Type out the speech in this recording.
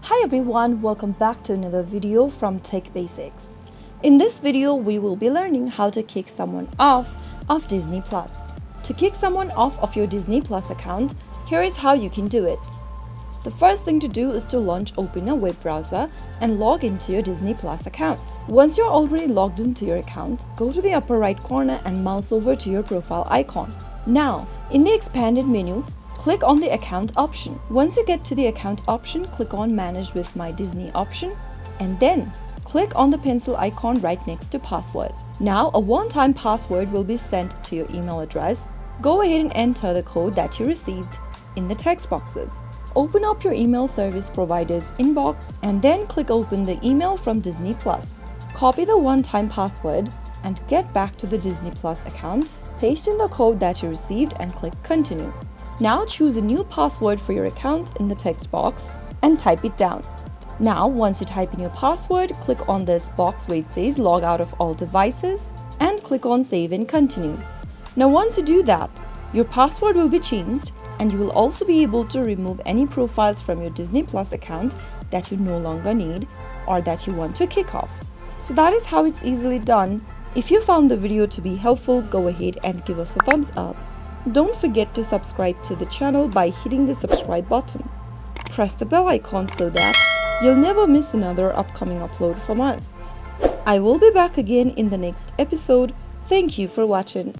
Hi everyone, welcome back to another video from Tech Basics. In this video, we will be learning how to kick someone off of Disney Plus. To kick someone off of your Disney Plus account, here is how you can do it. The first thing to do is to open a web browser and log into your Disney Plus account. Once you're already logged into your account, go to the upper right corner and mouse over to your profile icon. Now, in the expanded menu, click on the account option. Once you get to the account option, click on Manage with My Disney option and then click on the pencil icon right next to password. Now a one-time password will be sent to your email address. Go ahead and enter the code that you received in the text boxes. Open up your email service provider's inbox and then click open the email from Disney Plus. Copy the one-time password and get back to the Disney Plus account. Paste in the code that you received and click continue. Now choose a new password for your account in the text box and type it down. Now once you type in your password, click on this box where it says log out of all devices and click on save and continue. Now once you do that, your password will be changed and you will also be able to remove any profiles from your Disney Plus account that you no longer need or that you want to kick off. So that is how it's easily done. If you found the video to be helpful, go ahead and give us a thumbs up. Don't forget to subscribe to the channel by hitting the subscribe button. Press the bell icon so that you'll never miss another upcoming upload from us. I will be back again in the next episode. Thank you for watching.